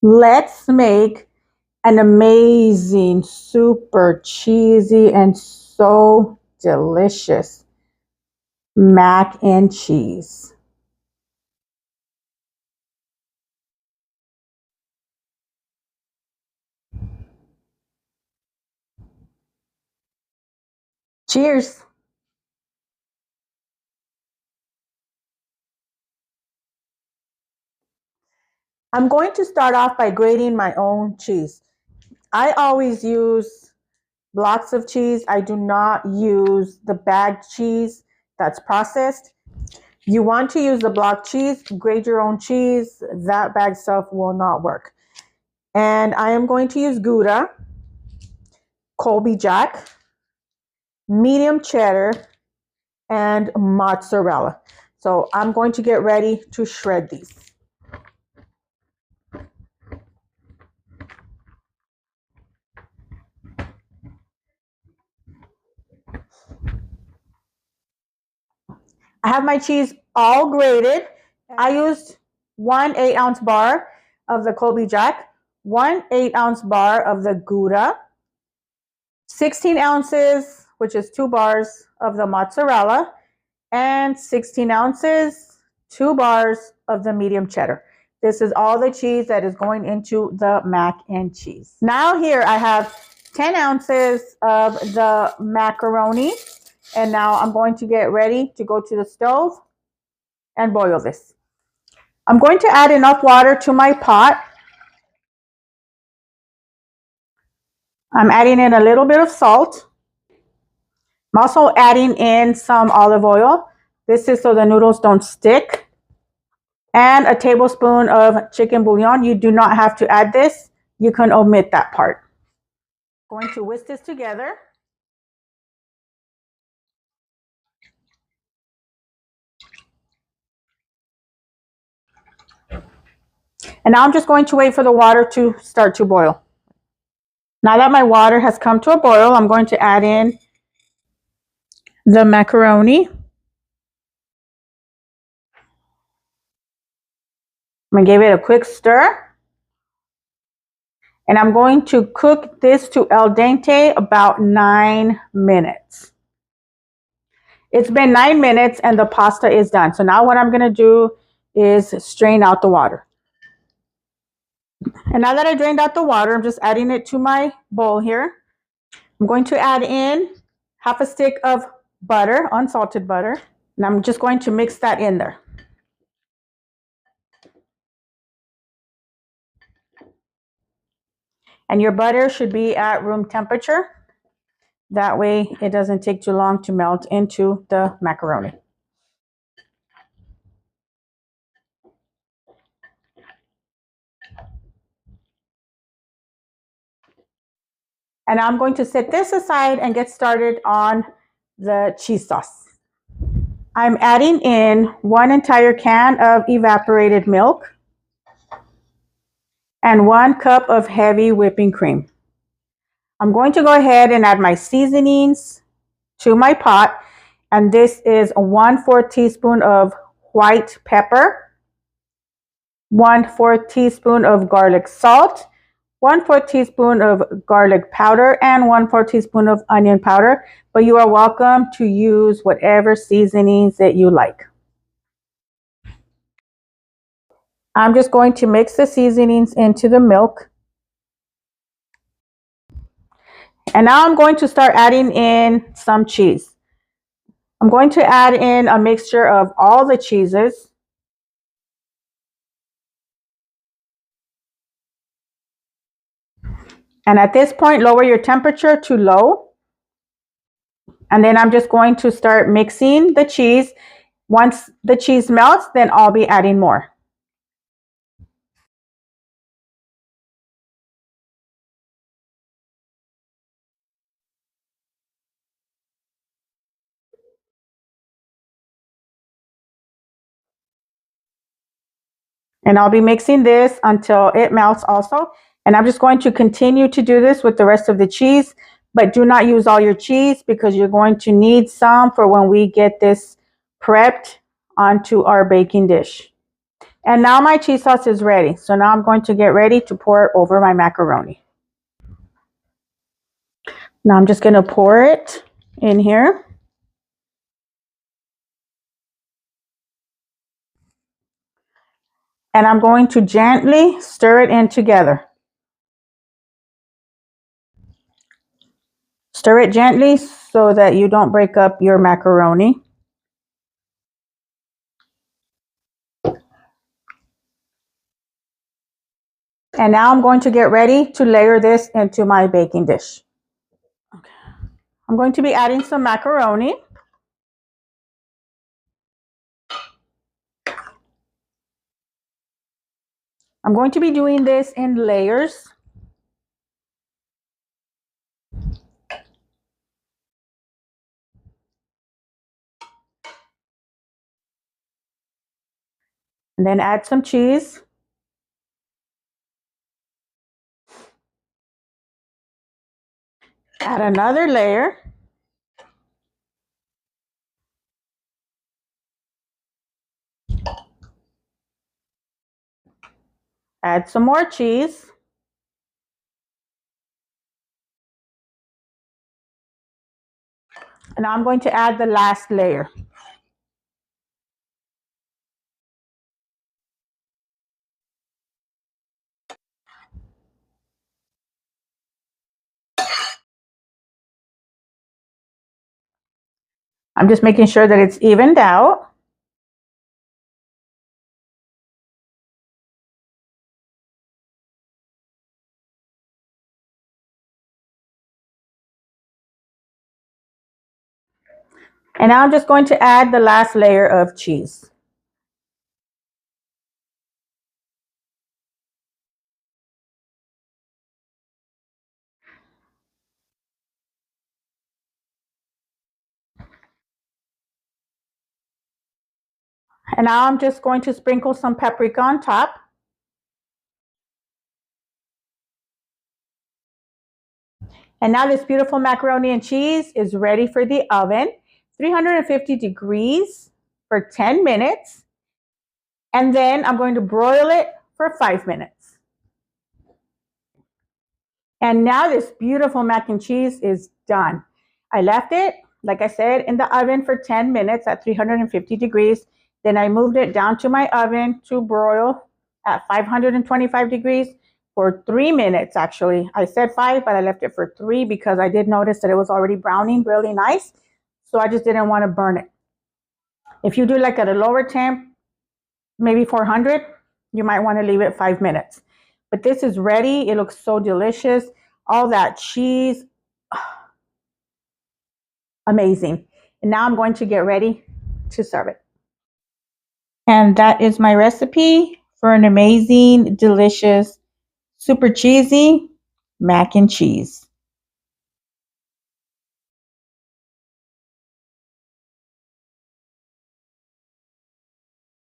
Let's make an amazing, super cheesy and so delicious mac and cheese. Cheers. I'm going to start off by grating my own cheese. I always use blocks of cheese. I do not use the bagged cheese that's processed. You want to use the block cheese, grate your own cheese. That bag stuff will not work. And I am going to use Gouda, Colby Jack, medium cheddar, and mozzarella. So I'm going to get ready to shred these. I have my cheese all grated. I used 1 8-ounce bar of the Colby Jack, 1 8-ounce bar of the Gouda, 16 ounces, which is 2 bars of the mozzarella, and 16 ounces, 2 bars of the medium cheddar. This is all the cheese that is going into the mac and cheese. Now here I have 10 ounces of the macaroni. And now I'm going to get ready to go to the stove and boil this. I'm going to add enough water to my pot. I'm adding in a little bit of salt. I'm also adding in some olive oil. This is so the noodles don't stick. And a tablespoon of chicken bouillon. You do not have to add this. You can omit that part. I'm going to whisk this together. And now I'm just going to wait for the water to start to boil. Now that my water has come to a boil, I'm going to add in the macaroni. I'm going to give it a quick stir. And I'm going to cook this to al dente about 9 minutes. It's been 9 minutes and the pasta is done. So now what I'm going to do is strain out the water. And now that I drained out the water, I'm just adding it to my bowl here. I'm going to add in half a stick of butter, unsalted butter. And I'm just going to mix that in there. And your butter should be at room temperature. That way it doesn't take too long to melt into the macaroni. And I'm going to set this aside and get started on the cheese sauce. I'm adding in 1 entire can of evaporated milk and 1 cup of heavy whipping cream. I'm going to go ahead and add my seasonings to my pot. And this is a 1/4 teaspoon of white pepper, 1/4 teaspoon of garlic salt, 1/4 teaspoon of garlic powder, and 1/4 teaspoon of onion powder. But you are welcome to use whatever seasonings that you like. I'm just going to mix the seasonings into the milk. And now I'm going to start adding in some cheese. I'm going to add in a mixture of all the cheeses. And at this point, lower your temperature to low. And then I'm just going to start mixing the cheese. Once the cheese melts, then I'll be adding more. And I'll be mixing this until it melts also. And I'm just going to continue to do this with the rest of the cheese, but do not use all your cheese because you're going to need some for when we get this prepped onto our baking dish. And now my cheese sauce is ready. So now I'm going to get ready to pour it over my macaroni. Now I'm just going to pour it in here. And I'm going to gently stir it in together. Stir it gently so that you don't break up your macaroni. And now I'm going to get ready to layer this into my baking dish. Okay. I'm going to be adding some macaroni. I'm going to be doing this in layers. And then add some cheese. Add another layer. Add some more cheese. And now I'm going to add the last layer. I'm just making sure that it's evened out. And now I'm just going to add the last layer of cheese. And now I'm just going to sprinkle some paprika on top. And now this beautiful macaroni and cheese is ready for the oven, 350 degrees for 10 minutes. And then I'm going to broil it for 5 minutes. And now this beautiful mac and cheese is done. I left it, like I said, in the oven for 10 minutes at 350 degrees. Then I moved it down to my oven to broil at 525 degrees for 3 minutes, actually. I said 5, but I left it for 3 because I did notice that it was already browning really nice. So I just didn't want to burn it. If you do like at a lower temp, maybe 400, you might want to leave it 5 minutes. But this is ready. It looks so delicious. All that cheese, amazing. And now I'm going to get ready to serve it. And that is my recipe for an amazing, delicious, super cheesy mac and cheese.